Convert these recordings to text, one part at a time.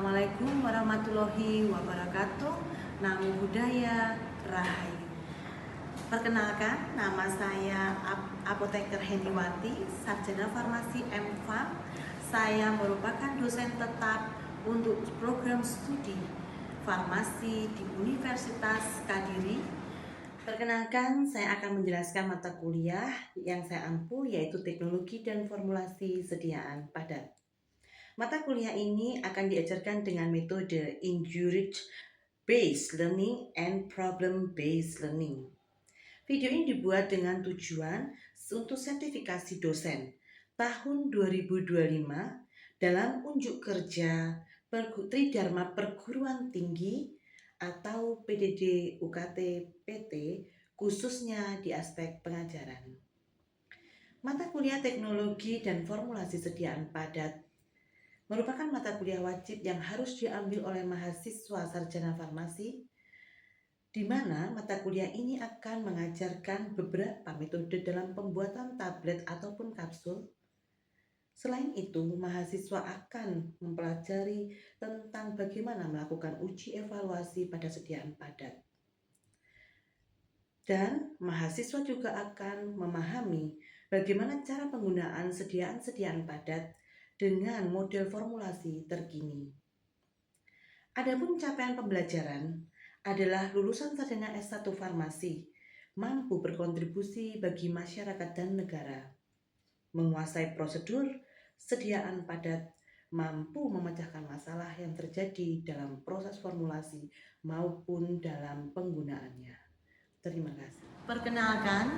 Assalamualaikum warahmatullahi wabarakatuh. Namo Buddhaya, Rahayu. Perkenalkan, nama saya Apoteker Heniwati, Sarjana Farmasi M.Pharm. Saya merupakan dosen tetap untuk program studi farmasi di Universitas Kediri. Perkenalkan, saya akan menjelaskan mata kuliah yang saya ampu, yaitu Teknologi dan Formulasi Sediaan Padat. Mata kuliah ini akan diajarkan dengan metode Inquiry-Based Learning and Problem-Based Learning. Video ini dibuat dengan tujuan untuk sertifikasi dosen tahun 2025 dalam unjuk kerja Tridharma Perguruan Tinggi atau PDD UKT PT, khususnya di aspek pengajaran. Mata kuliah Teknologi dan Formulasi Sediaan Padat merupakan mata kuliah wajib yang harus diambil oleh mahasiswa sarjana farmasi, di mana mata kuliah ini akan mengajarkan beberapa metode dalam pembuatan tablet ataupun kapsul. Selain itu, mahasiswa akan mempelajari tentang bagaimana melakukan uji evaluasi pada sediaan padat. Dan mahasiswa juga akan memahami bagaimana cara penggunaan sediaan padat dengan model formulasi terkini. Adapun capaian pembelajaran adalah lulusan sarjana S1 Farmasi mampu berkontribusi bagi masyarakat dan negara, menguasai prosedur sediaan padat, mampu memecahkan masalah yang terjadi dalam proses formulasi maupun dalam penggunaannya. Terima kasih. Perkenalkan,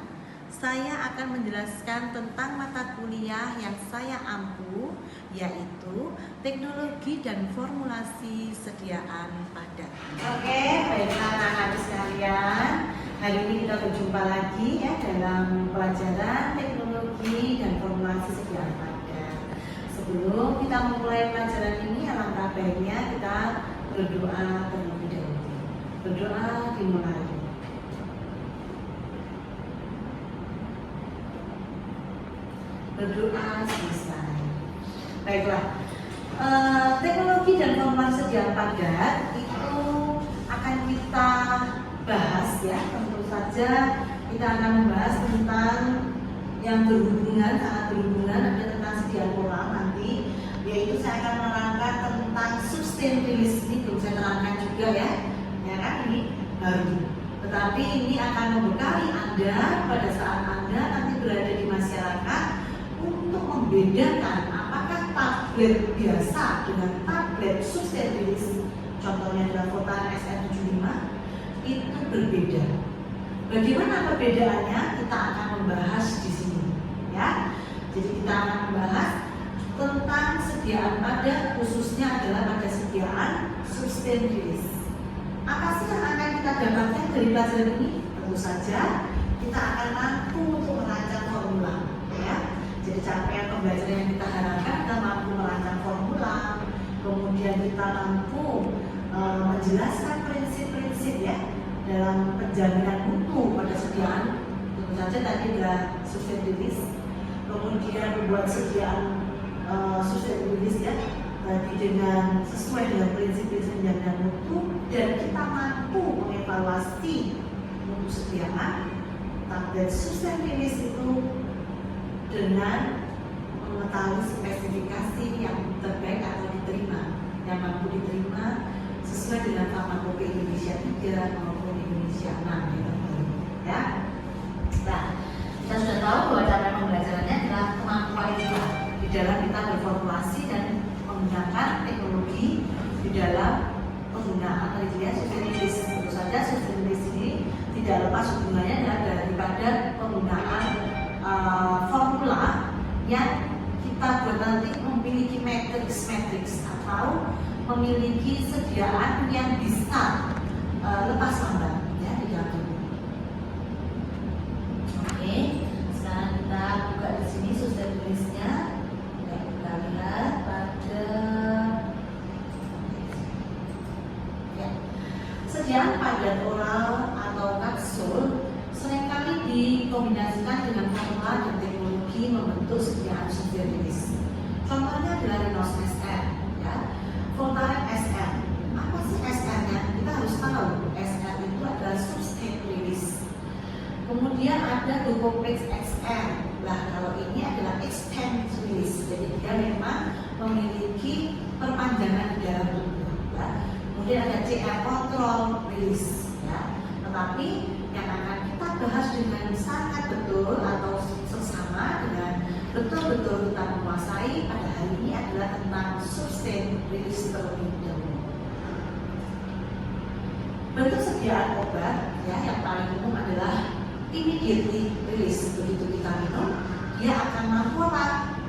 saya akan menjelaskan tentang mata kuliah yang saya ampu, yaitu Teknologi dan Formulasi Sediaan Padat. Oke, baiklah anak-anak sekalian, hari ini kita berjumpa lagi ya dalam pelajaran Teknologi dan Formulasi Sediaan Padat. Sebelum kita memulai pelajaran ini, alangkah baiknya kita berdoa terlebih dahulu. Berdoa dimulai. Berdoa selesai. Baiklah, teknologi dan formulasi sediaan padat itu akan kita bahas ya. Tentu saja kita akan membahas tentang yang berhubungan, sangat berhubungan ada tentang sediaan oral nanti, yaitu saya akan menerangkan tentang sustain release. Ini belum saya terangkan juga ya kan, ini baru. Tetapi ini akan membekali Anda pada saat Anda nanti berada di masyarakat untuk membedakan apakah tablet biasa dengan tablet sustain release, contohnya adalah Votaran SN75, itu berbeda. Bagaimana perbedaannya kita akan membahas di sini ya. Jadi kita akan membahas tentang sediaan padat, khususnya adalah pada sediaan sustain release. Apa sih yang akan kita dapatkan dari pelajaran ini? Tentu saja kita akan mampu untuk merancang formula ya. Jadi capaian pembelajaran yang kita harapkan, kita mampu merancang formula, kemudian kita mampu menjelaskan prinsip-prinsip ya dalam penjaminan mutu pada sediaan. Tentu saja tadi adalah sustain release, kemudian membuat sediaan sustain release ya tadi dengan sesuai dengan prinsip-prinsip penjaminan mutu, dan kita mampu mengevaluasi mutu sediaan tablet sustain release itu dengan mengetahui spesifikasi yang terbaik atau diterima, yang mampu diterima sesuai dengan Farmakope Indonesia 3 maupun Indonesia 6 yang terbaru ya. Nah, kita sudah tahu bahwa cara pembelajarannya adalah kemampuan kita di dalam kita berformulasi dan menggunakan teknologi di dalam penggunaan kriteria sustain release. Tentu saja sustain release ini tidak lepas hubungannya daripada penggunaan formula yang kita buat nanti memiliki matriks atau memiliki sediaan yang bisa lepas lambat ya di dalam tubuh. Oke, sekarang kita buka di sini sustain release-nya. Kita lihat pada ya. Sediaan padat oral atau kapsul seringkali dikombinasikan dengan formula dan teknologi membentuk sediaan sustain release. Contohnya adalah Rhinos SN, ya. Votaran SN Duopex XL. Nah, kalau ini adalah extend release, jadi dia memang memiliki perpanjangan di dalam tubuh. Ya. Kemudian ada CR control release. Ya. Tetapi yang akan kita bahas dengan sangat betul atau sesama dengan betul-betul kita menguasai pada hari ini adalah tentang sustain release terlebih dahulu. Bentuk sediaan obat ya yang paling umum adalah immediately release. Begitu kita minum, dia akan mampu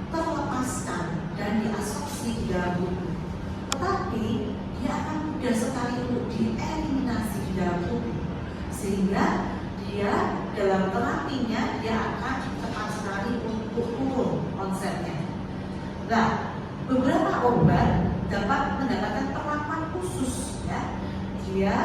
terlepaskan dan diabsorpsi di dalam tubuh. Tetapi dia akan mudah sekali untuk dieliminasi di dalam tubuh, sehingga dia dalam terapinya dia akan cepat sekali untuk turun konsepnya. Nah, beberapa obat dapat mendapatkan perlakuan khusus ya. Dia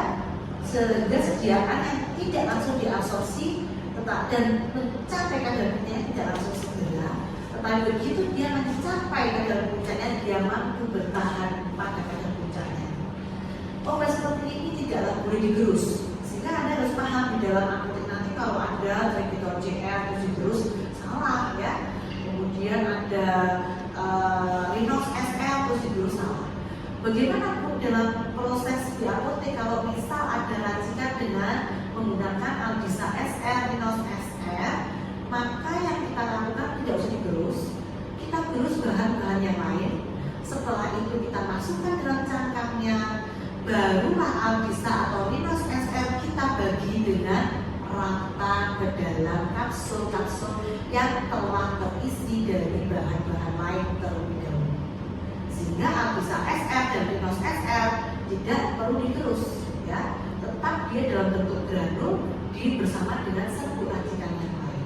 sehingga sediaan yang tidak langsung diabsorpsi dan mencapai kadar puncaknya tidak langsung segera, tetapi begitu dia mencapai kadar puncaknya dia mampu bertahan pada kadar puncaknya. Obat seperti ini tidaklah boleh digerus, sehingga Anda harus paham di dalam apotek nanti kalau ada Lipitor JR terus digerus salah ya, kemudian ada Rinox SL terus digerus salah. Bagaimana dalam proses di apotek kalau misal ada racikan dengan menggunakan Albisa SR, Rinox SR, maka yang kita lakukan tidak usah digerus, kita gerus bahan-bahan yang lain. Setelah itu kita masukkan dalam cangkangnya, barulah Albisa atau Rinox SR kita bagi dengan rata ke dalam kapsul-kapsul yang telah terisi dari bahan-bahan lain terlebih dahulu. Sehingga Albisa SR dan Rinox SR tidak perlu digerus, ya, tetap dia dalam bentuk granul bersama dengan serbuk racikan yang lain.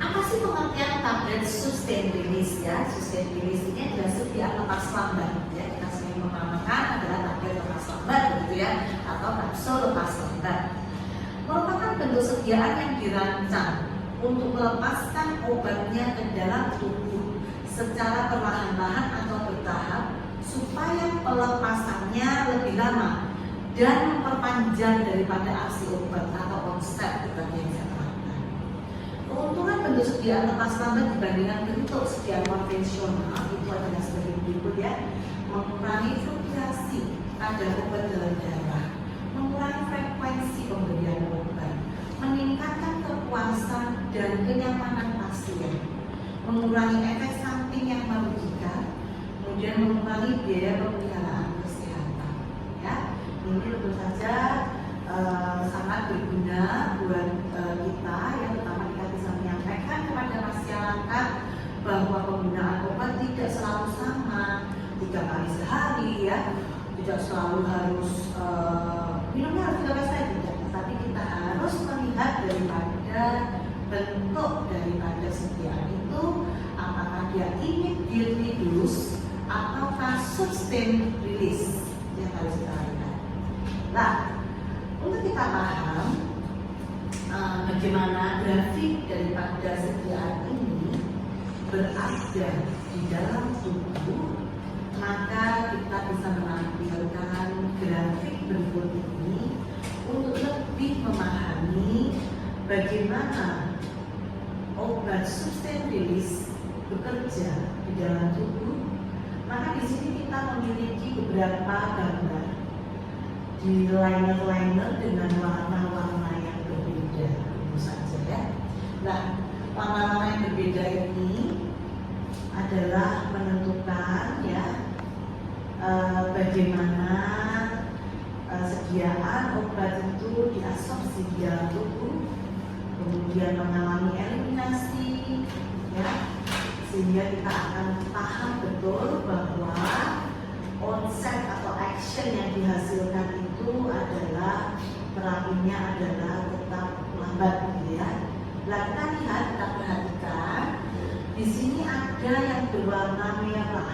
Apa sih pengertian tablet sustain release ya? Sustain release ini adalah sediaan lepas lambat, ya. Kita sering menamakan adalah tablet lepas lambat, begitu ya, atau kapsul lepas lambat. Merupakan bentuk sediaan yang dirancang untuk melepaskan obatnya ke dalam tubuh secara perlahan-lahan atau bertahap supaya pelepasannya lebih lama dan memperpanjang daripada aksi obat atau konsep tadi yang saya terangkan. Keuntungan bentuk sediaan lepas lambat dibandingkan bentuk sediaan konvensional itu adalah sebagai berikut ya: mengurangi fluktuasi kadar obat dalam darah, mengurangi frekuensi pemberian obat, meningkatkan kepuasan dan kenyamanan pasien, mengurangi efek samping yang merugikan, kemudian mengurangi biaya pemeliharaan kesehatan. Ya, ini tentu saja sangat berguna buat kita. Yang pertama kita bisa menyampaikan kepada masyarakat bahwa penggunaan obat tidak selalu sama 3 kali sehari ya, tidak selalu harus minumnya harus 3 kali sehari, tidak, tapi kita harus melihat daripada bentuk daripada sediaan itu, apakah dia immediate use ataukah sustain release yang harus kita lihat. Nah, untuk kita paham bagaimana grafik daripada sediaan ini berada di dalam tubuh, maka kita bisa menampilkan grafik berikut ini untuk lebih memahami bagaimana obat sustain release bekerja di dalam tubuh. Maka di sini kita memiliki beberapa gambar di liner-liner dengan warna-warna yang berbeda, tentu saja ya. Nah, warna-warna yang berbeda ini adalah menentukan ya bagaimana sediaan obat itu diabsorpsi di dalam tubuh, kemudian mengalami eliminasi ya, sehingga kita akan paham betul bahwa konsep atau action yang dihasilkan itu adalah terapinya adalah tetap lambat gitu ya. Nah, kita lihat, kita perhatikan di sini ada yang berwarna merah.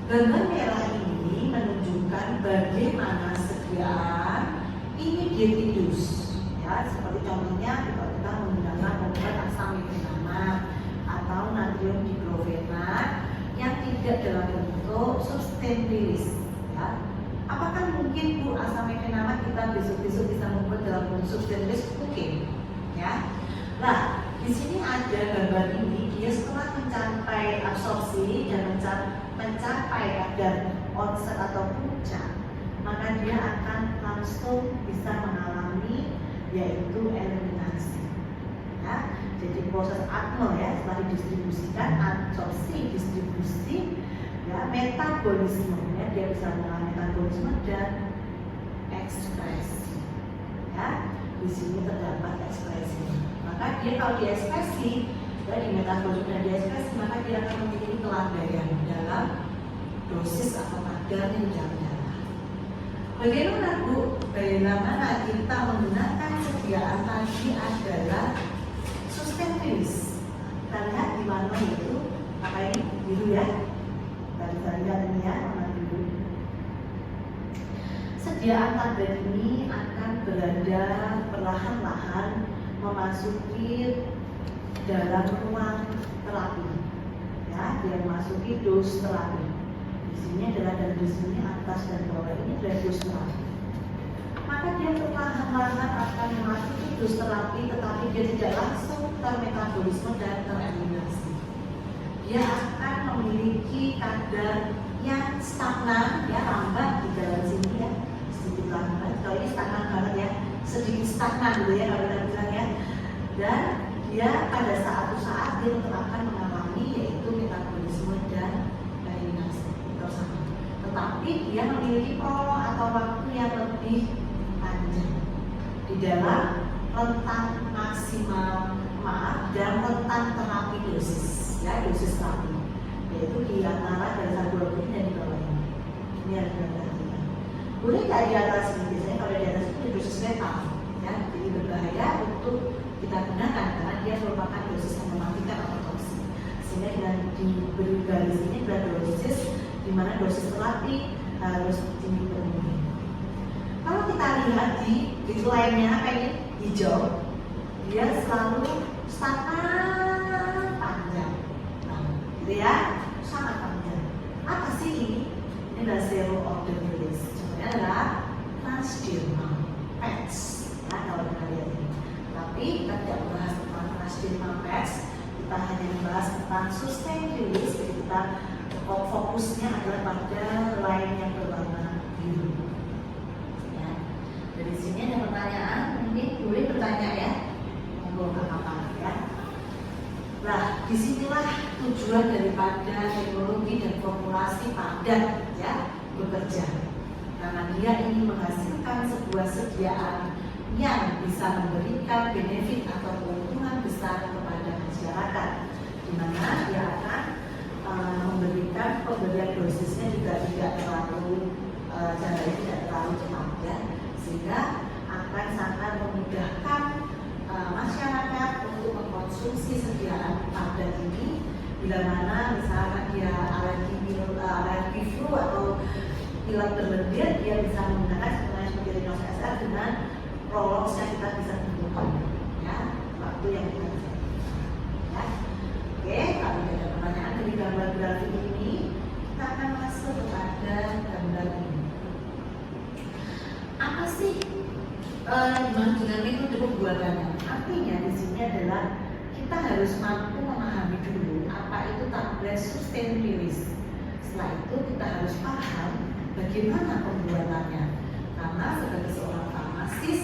Gambar merah ini menunjukkan bagaimana sediaan immediate use ya, seperti contohnya kalau kita menggunakan obat aksamifenat atau natrium diklofenat yang tidak dalam bentuk sustain release ya. Apakah mungkin Bu asam-mefenamat kita besok-besok bisa membuat dalam bentuk substainless? Mungkin, ya. Nah, di sini ada gambar ini, dia setelah mencapai absorpsi dan mencapai kadar onset atau puncak, maka dia akan langsung bisa mengalami yaitu eliminasi. Ya, jadi proses ADME ya, setelah didistribusikan, absorpsi, distribusi, ya, metabolisme ya, dia bisa mengalami metabolisme dan ekspresi. Ya, di sini terdapat ekspresi. Maka dia kalau diekspresi, ya, di metabolisme dan diekspresi, maka dia akan memiliki kelandaian dalam dosis atau kadar yang darah. Bagaimana Bu? Bagaimana kita menggunakan sediaan tadi adalah sustain release. Kita lihat di mana itu, apa ini biru ya? Kita lihat ini ya, warna biru. Sediaan tablet ini akan berada perlahan-lahan memasuki dalam ruang terapi. Ya, dia memasuki dos terapi. Di sini adalah dari di sini atas dan bawah ini adalah dos terapi. Maka dia perlahan-lahan akan memasuki dos terapi, tetapi dia tidak langsung termetabolisme dan tereliminasi. Dia akan memiliki kadar yang stagnan, ya, lambat di dalam sini ya, sedikit lambat. Kalau ini stagnan banget ya, sedikit stagnan gitu ya kalau kita bilang ya. Dan dia pada suatu saat dia akan mengalami yaitu metabolisme dan eliminasi bersama. Tetapi dia memiliki prolong atau waktu yang lebih panjang di dalam rentang maksimal dan rentang terapi dosis, ya, dosis terapi, yaitu di antara dari 120 dan di bawah ini. Ini harus diperhatikan. Boleh nggak di atas ini? Biasanya kalau di atas itu dosis letal, ya, jadi berbahaya untuk kita gunakan karena dia merupakan dosis yang mematikan atau toksik. Sehingga dengan diberi garis ini adalah dosis di mana dosis terapi harus dipenuhi. Kalau kita lihat di lainnya apa ini hijau, dia selalu sangat panjang, nah, gitu ya, sangat panjang. Apa sih ini? Ini adalah zero order release. Contohnya adalah transdermal patch. Nah, kalau kita lihat ini, tapi kita tidak membahas tentang transdermal patch, kita hanya membahas tentang sustain release. Jadi kita fokusnya adalah pada line yang berwarna biru. Ya. Dari sini ada pertanyaan, ini boleh bertanya ya. Apa ya. Nah, disinilah tujuan daripada teknologi dan formulasi padat ya bekerja. Karena dia ingin menghasilkan sebuah sediaan yang bisa memberikan benefit atau keuntungan besar kepada masyarakat, di mana dia akan memberikan pemberian dosisnya juga tidak terlalu caranya tidak terlalu cepat ya, sehingga akan sangat memudahkan masyarakat untuk mengkonsumsi sediaan padat ini. Bila mana misalkan dia alergi flu atau pilek berlendir, dia bisa menggunakan seperti Rinos SR dengan prolog yang kita bisa tentukan ya, waktu yang kita bisa ya. Oke, kalau ada pertanyaan dari gambar grafik ini, kita akan masuk kepada gambar ini. Apa sih dengan metode pembuatannya? Artinya di sini adalah kita harus mampu memahami dulu apa itu tablet sustain release. Setelah itu kita harus paham bagaimana pembuatannya. Karena sebagai seorang farmasis,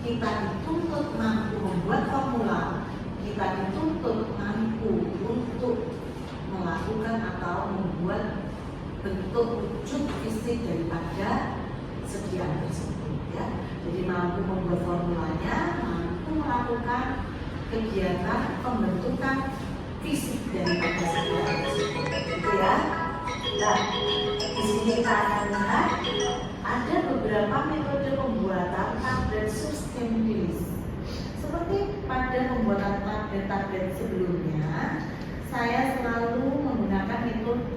kita dituntut mampu membuat formula, kita dituntut mampu untuk melakukan atau membuat bentuk wujud fisik daripada sediaan tersebut ya. Jadi mampu membuat formulanya, mampu melakukan kegiatan pembentukan fisik daripada sediaan tersebut gitu ya. Nah, di sini kita akan lihat ada beberapa metode pembuatan tablet sustain release. Seperti pada pembuatan tablet sebelumnya, saya selalu menggunakan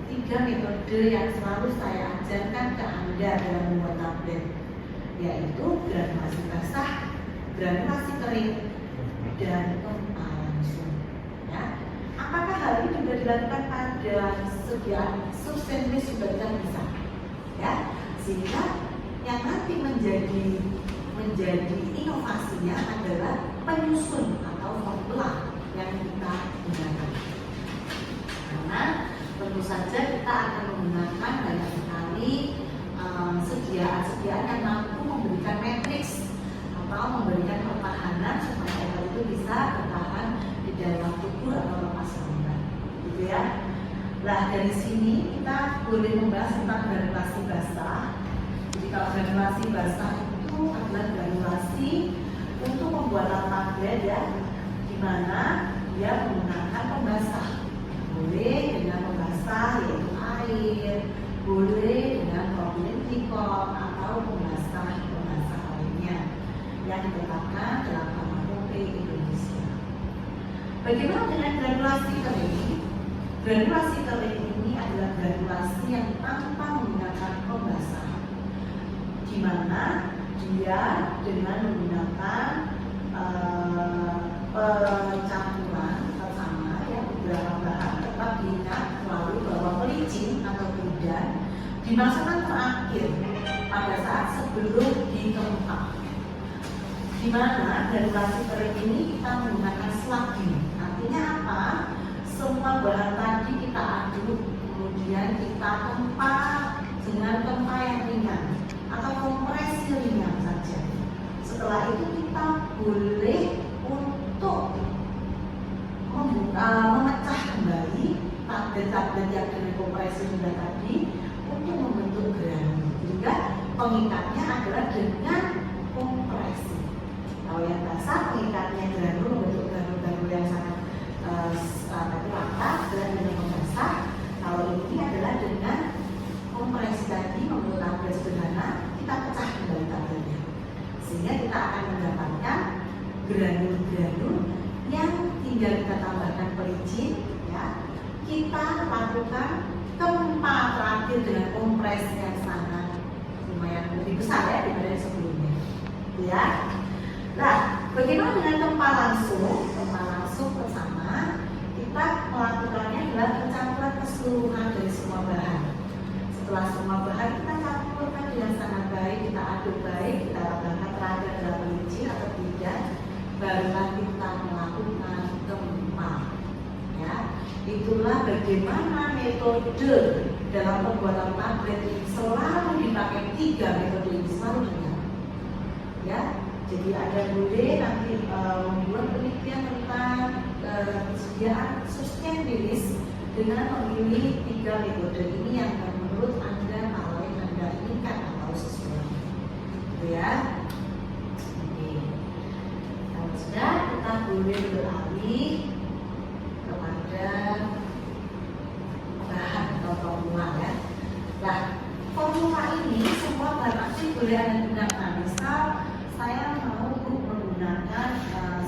tiga metode yang selalu saya ajarkan ke Anda dalam membuat tablet, yaitu granulasi basah, granulasi kering, dan langsung. Ya. Apakah hal ini juga dilakukan pada sediaan sustain release juga bisa? Ya, sehingga yang nanti menjadi inovasinya adalah penyusun atau formula yang kita gunakan. Karena tentu saja kita akan menggunakan banyak sekali sediaan-sediaan yang mampu memberikan matriks atau memberikan pertahanan supaya obat itu bisa bertahan di dalam tubuh atau lepas lambat, gitu ya. Nah, dari sini kita boleh membahas tentang granulasi basah. Jadi kalau granulasi basah itu adalah granulasi untuk pembuatan tablet ya, di mana dia menggunakan pembasah. Boleh dengan pembasah yaitu air, boleh dengan propilin glikol atau pembasah lainnya yang ditetapkan dalam KUHP Indonesia. Bagaimana dengan granulasi kering? Granulasi kering ini adalah granulasi yang tanpa menggunakan pembasah, di mana dia dengan menggunakan pencampuran bersama ya beberapa bahan. Tetap diingat selalu bahwa pelicin atau gludan dimasukkan terakhir pada saat sebelum dikemuka. Di mana granulasi kering ini kita menggunakan slugging. Artinya apa? Semua bahan tadi kita aduk, kemudian kita tempa dengan tempa yang ringan atau kompresi ringan saja. Setelah itu kita boleh untuk memecah kembali tablet-tablet yang dengan kompresi rendah tadi untuk membentuk granul. Juga pengikatnya adalah dengan kompresi. Kalau yang basah pengikatnya granul membentuk granul-granul yang sangat rata dan dengan pembasah. Kalau ini adalah dengan kompresi tadi membentuk tablet sederhana, kita pecah kembali tabletnya, sehingga kita akan mendapatkan granul-granul yang tinggal kita tambahkan pelicin ya. Kita lakukan tempa terakhir dengan kompresi yang sangat lumayan lebih besar ya daripada yang sebelumnya ya. Nah, bagaimana dengan tempa langsung? Tempa langsung bersama kita melakukannya adalah pencampuran keseluruhan dari semua bahan. Setelah semua bahan kita campurkan dengan sangat baik, kita aduk baik, kita tambahkan terakhir adalah pelicin atau tidak, barulah kita melakukan tempa. Ya, itulah bagaimana metode dalam pembuatan tablet ini selalu dipakai 3 metode ini selalu dengar. Ya, jadi ada boleh nanti membuat penelitian tentang persediaan sustainabilis dengan memilih 3 metode ini yang menurut Anda kalau yang Anda inginkan atau sesuai. Gitu ya. Oke. Kalau sudah, kita boleh beralih kepada bahan atau formula ya. Nah, formula ini semua bahan aktif boleh Anda gunakan. Misal saya mau menggunakan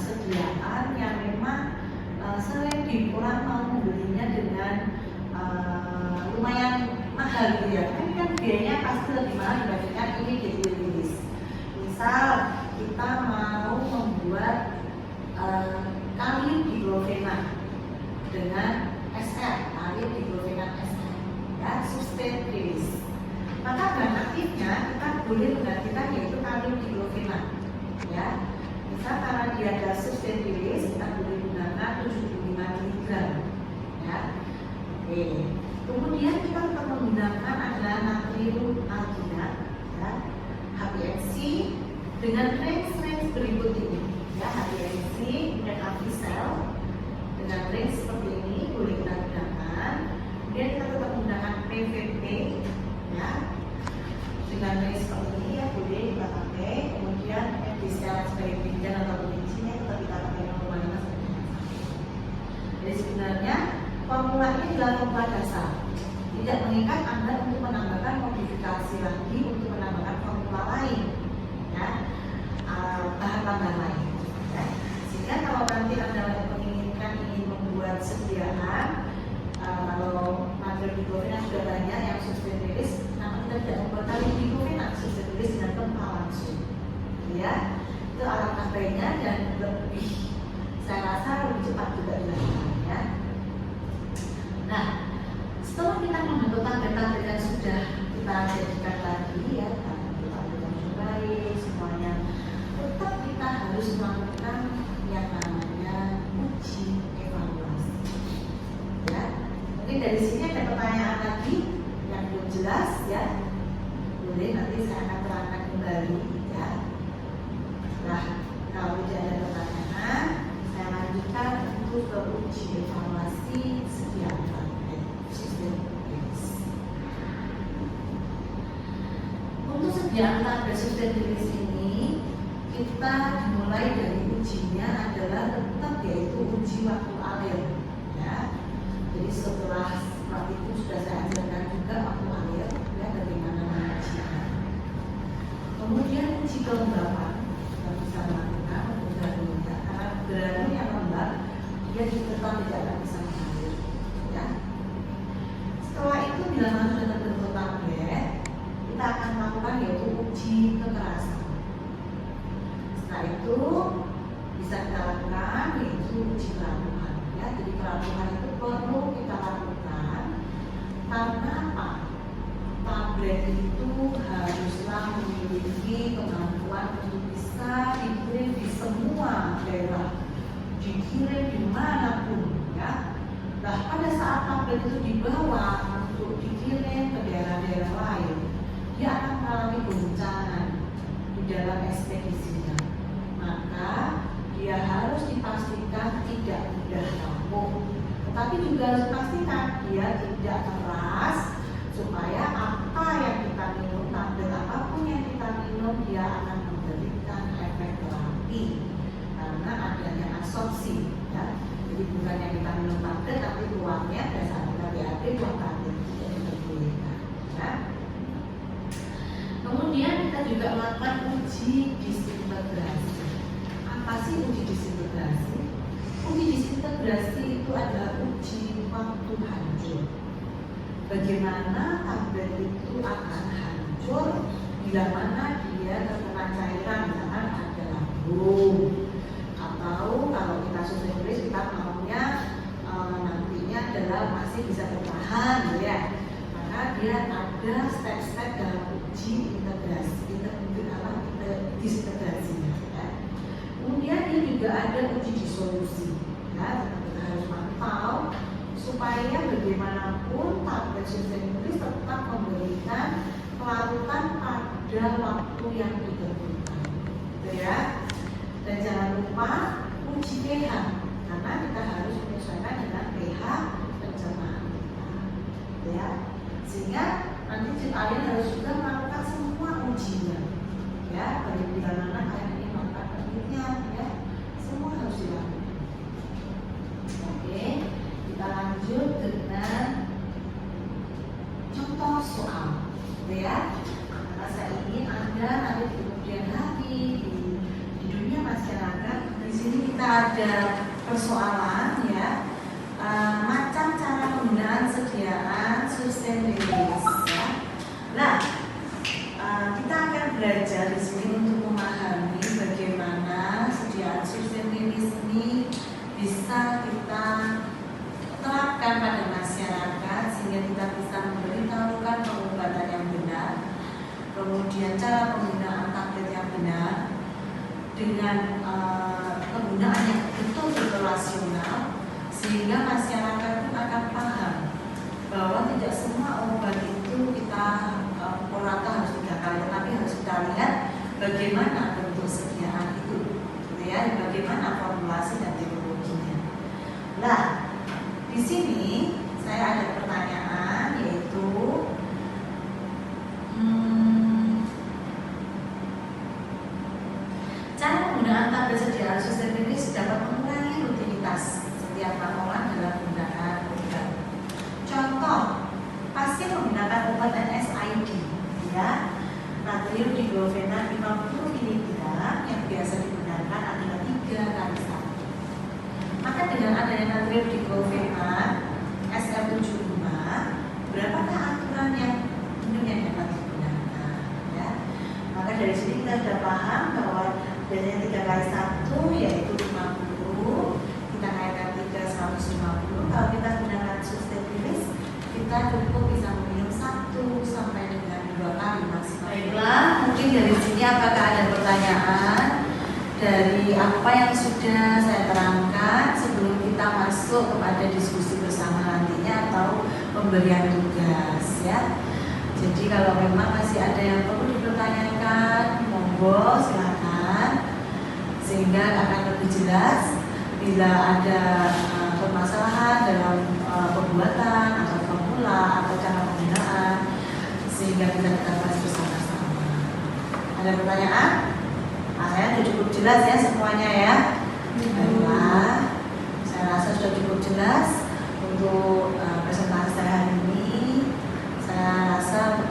sediaan yang memang sering orang mau membelinya dengan lumayan mahal gitu ya. Ini kan biayanya pasti lebih mahal dibandingkan ini dirilis. Misal kita mau membuat kalium diklofenat dengan SR, kalium diklofenat SR ya, sustain release. Maka bahan aktifnya kita boleh menggantikan yaitu kalium diklofenat ya. Misal karena dia ada sustain release, kita boleh gunakan 75 mg ya. Oke. Kemudian kita tetap menggunakan adalah natrium alginat ya, HPLC dengan range berikut ini ya, HPLC dan Avicel dengan range seperti ini boleh kita gunakan. Kemudian kita tetap menggunakan PVP ya, dengan range seperti ini ya, boleh kita pakai. Kemudian FDCL sebagai bidan atau pelincinya tetap kita pakai 0,5. Jadi sebenarnya formula ini adalah formula dasar, tidak mengikat Anda untuk menambahkan modifikasi lagi untuk menambahkan formula lain ya, bahan tambahan lain ya. Sehingga kalau nanti Anda ingin membuat sediaan, kalau natrium diklofenat sudah banyak yang sustain release, nah kita tidak membuat kalium diklofenat sustain release dengan tempa langsung ya. Itu alangkah baiknya dan lebih, saya rasa lebih cepat juga dilakukan ya. Nah, setelah kita membentuk tablet-tablet yang sudah kita jadikan tadi ya, jelas ya? Boleh, nanti saya akan terangkan kembali ya. Nah, kalau tidak ada pertanyaan, saya lanjutkan untuk ke uji evaluasi setiap sistem rilis. Untuk setiap tabel sistem rilis ini, kita dimulai dari ujinya adalah tetap yaitu uji waktu alir ya. Jadi setelah itu sudah saya ajarkan juga waktu alir ya, bagaimana mengujinya. Kemudian uji kelembapan kita bisa melakukan untuk granulnya, karena granul yang lembab dia tetap tidak akan bisa mengalir ya. Setelah itu bila mana sudah terbentuk tablet, kita akan melakukan yaitu uji kekerasan. Setelah itu bisa kita lakukan yaitu uji kerapuhan ya. Jadi kerapuhan itu perlu kita lakukan karena apa? Tablet itu haruslah memiliki kemampuan untuk bisa dikirim di semua daerah, dikirim dimanapun ya. Nah, pada saat tablet itu dibawa untuk dikirim ke daerah-daerah lain, dia akan mengalami goncangan di dalam ekspedisinya. Maka dia harus dipastikan tidak mudah rapuh, tetapi juga harus dipastikan dia tidak keras, supaya apa yang kita minum, tablet apapun yang kita minum, dia akan memberikan efek terapi karena adanya absorpsi ya. Jadi bukan yang kita minum tablet, tapi uangnya pada saat kita BAB uang tablet tidak diperbolehkan ya. Kemudian kita juga melakukan uji disintegrasi. Apa sih uji disintegrasi? Uji disintegrasi itu adalah uji waktu hancur. Bagaimana tablet itu akan hancur bila mana dia terkena cairan, misalkan ada lambung, atau kalau kita sudah kita maunya nantinya adalah masih bisa bertahan ya. Maka dia ada step-step dalam uji integrasi, disintegrasinya ya. Kemudian dia juga ada uji disolusi ya, kita harus mantau supaya bagaimanapun tablet sustainability tetap memberikan kelarutan pada waktu yang ditentukan gitu ya. Dan jangan lupa uji pH, karena kita harus menyesuaikan dengan pH pencernaan kita gitu ya. Sehingga nanti kalian harus juga melakukan semua ujinya ya, bagaimana kalian ini melakukan penelitian ya, semua harus dilakukan. Oke, kita lanjut dengan contoh soal ya. Karena saya ingin Anda nanti di kemudian hari di dunia masyarakat, di sini kita ada persoalan ya, macam cara penggunaan sediaan sustain release ya. Nah, kita akan belajar di sini untuk memahami bagaimana sediaan sustain release ini bisa kita terapkan pada masyarakat sehingga kita bisa memberitahukan pengobatan yang benar, kemudian cara penggunaan tablet yang benar dengan penggunaan yang betul-betul rasional, sehingga masyarakat pun akan paham bahwa tidak semua obat itu kita rata harus 3 kali, tapi harus kita lihat bagaimana bentuk sediaan itu, gitu ya, bagaimana formulasi dan teknologinya. Nah, di sini saya ada pertanyaan yaitu cara penggunaan tablet sediaan sustainability dapat mengurangi rutinitas setiap laporan dalam penggunaan obat. Contoh, pasien menggunakan obat NSAID ya, natrium diklofenat 50 mg yang biasa digunakan adalah 3 kali 1. Maka dengan adanya natrium diklofenat SL75, berapakah aturan yang dapat digunakan ya? Maka dari sini kita sudah paham bahwa biasanya 3 kali 1 yaitu 50, kita naikkan 3 150. Kalau kita gunakan sustainability, kita cukup bisa meminum 1 sampai dengan 2 kali maksimal. Baiklah, mungkin dari sini apakah ada pertanyaan dari apa yang sudah saya terangkan sebelum kita masuk kepada diskusi bersama nantinya atau pemberian tugas ya. Jadi kalau memang masih ada yang perlu dipertanyakan, monggo silakan, sehingga akan lebih jelas bila ada permasalahan dalam pembuatan atau formula atau cara penggunaan, sehingga kita bahas bersama-sama. Ada pertanyaan? Saya sudah cukup jelas ya semuanya ya. Baiklah, saya rasa sudah cukup jelas untuk presentasi saya hari ini. Saya rasa